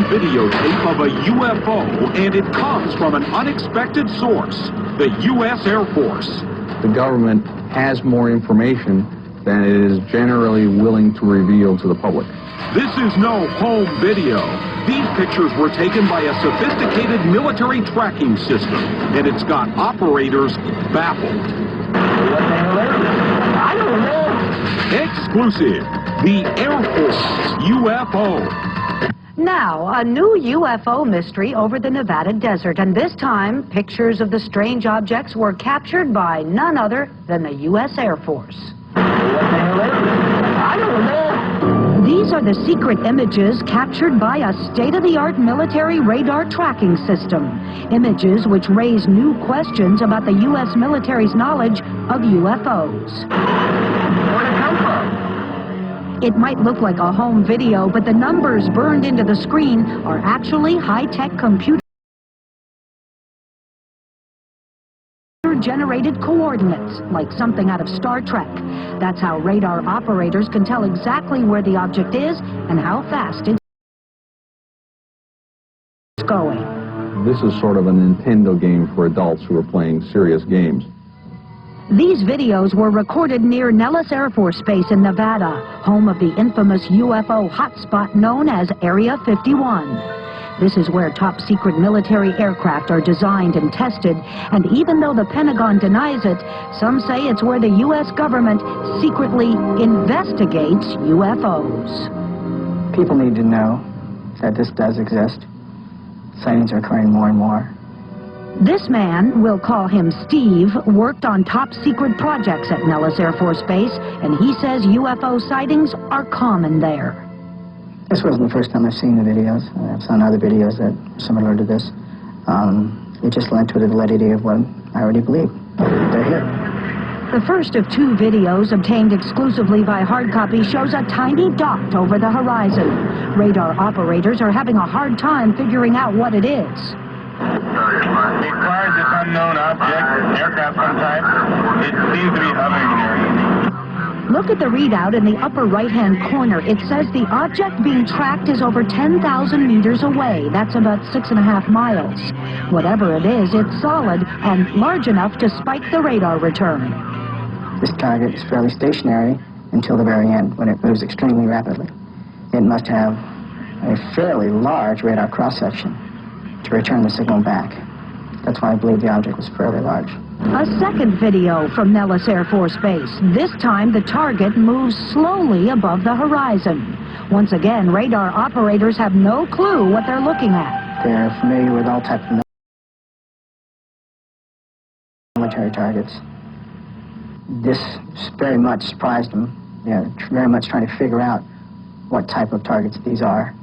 videotape of a UFO, and it comes from an unexpected source, the U.S. Air Force. The government has more information than it is generally willing to reveal to the public. This is no home video. These pictures were taken by a sophisticated military tracking system, and it's got operators baffled. What the hell is it? I don't know. Exclusive, the Air Force UFO. Now, a new UFO mystery over the Nevada desert, and this time, pictures of the strange objects were captured by none other than the U.S. Air Force. What the hell is it? I don't know. These are the secret images captured by a state-of-the-art military radar tracking system. Images which raise new questions about the U.S. military's knowledge of UFOs. Where'd it come from? It might look like a home video, but the numbers burned into the screen are actually high-tech computer-generated coordinates, like something out of Star Trek. That's how radar operators can tell exactly where the object is and how fast it's going. This is sort of a Nintendo game for adults who are playing serious games. These videos were recorded near Nellis Air Force Base in Nevada, home of the infamous UFO hotspot known as Area 51. This is where top-secret military aircraft are designed and tested, and even though the Pentagon denies it, some say it's where the U.S. government secretly investigates UFOs. People need to know that this does exist. Sightings are occurring more and more. This man, we'll call him Steve, worked on top-secret projects at Nellis Air Force Base, and he says UFO sightings are common there. This wasn't the first time I've seen the videos. I've seen other videos that are similar to this. It just led to the validity of what I already believe. They're here. The first of two videos obtained exclusively by hard copy shows a tiny dot over the horizon. Radar operators are having a hard time figuring out what it is. It fires this unknown object, aircraft sometimes. It seems to be hovering there. Look at the readout in the upper right-hand corner. It says the object being tracked is over 10,000 meters away. That's about 6.5 miles. Whatever it is, it's solid and large enough to spike the radar return. This target is fairly stationary until the very end, when it moves extremely rapidly. It must have a fairly large radar cross-section to return the signal back. That's why I believe the object was fairly large. A second video from Nellis Air Force Base. This time, the target moves slowly above the horizon. Once again, radar operators have no clue what they're looking at. They're familiar with all types of military targets. This very much surprised them. They're very much trying to figure out what type of targets these are.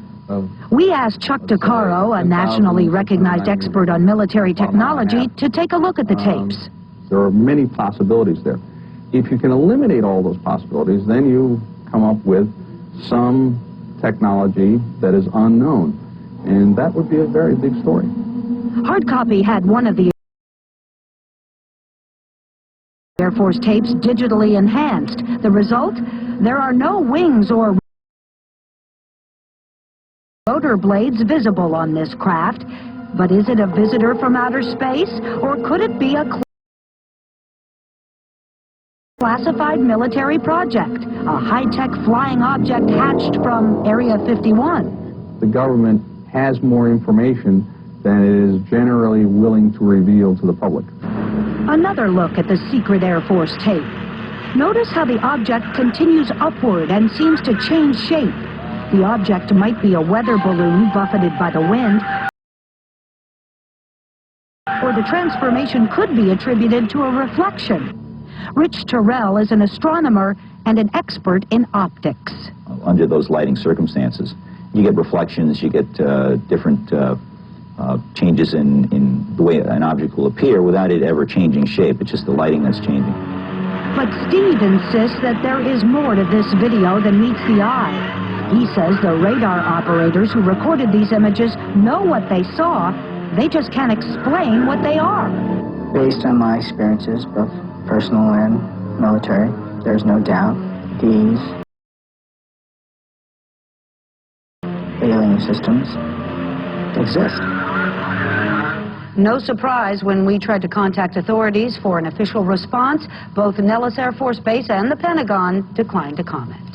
We asked Chuck DeCaro, a nationally recognized expert on military technology, to take a look at the tapes. There are many possibilities there. If you can eliminate all those possibilities, then you come up with some technology that is unknown. And that would be a very big story. Hard copy had one of the Air Force tapes digitally enhanced. The result? There are no wings or rotor blades visible on this craft. But is it a visitor from outer space, or could it be a classified military project, a high-tech flying object hatched from Area 51? The government has more information than it is generally willing to reveal to the public. Another look at the secret Air Force tape. Notice how the object continues upward and seems to change shape. The object might be a weather balloon buffeted by the wind, or the transformation could be attributed to a reflection. Rich Terrell is an astronomer and an expert in optics. Under those lighting circumstances, you get reflections, you get different changes in the way an object will appear without it ever changing shape. It's just the lighting that's changing. But Steve insists that there is more to this video than meets the eye. He says the radar operators who recorded these images know what they saw, they just can't explain what they are. Based on my experiences, both personal and military, there's no doubt these alien systems exist. No surprise when we tried to contact authorities for an official response, both Nellis Air Force Base and the Pentagon declined to comment.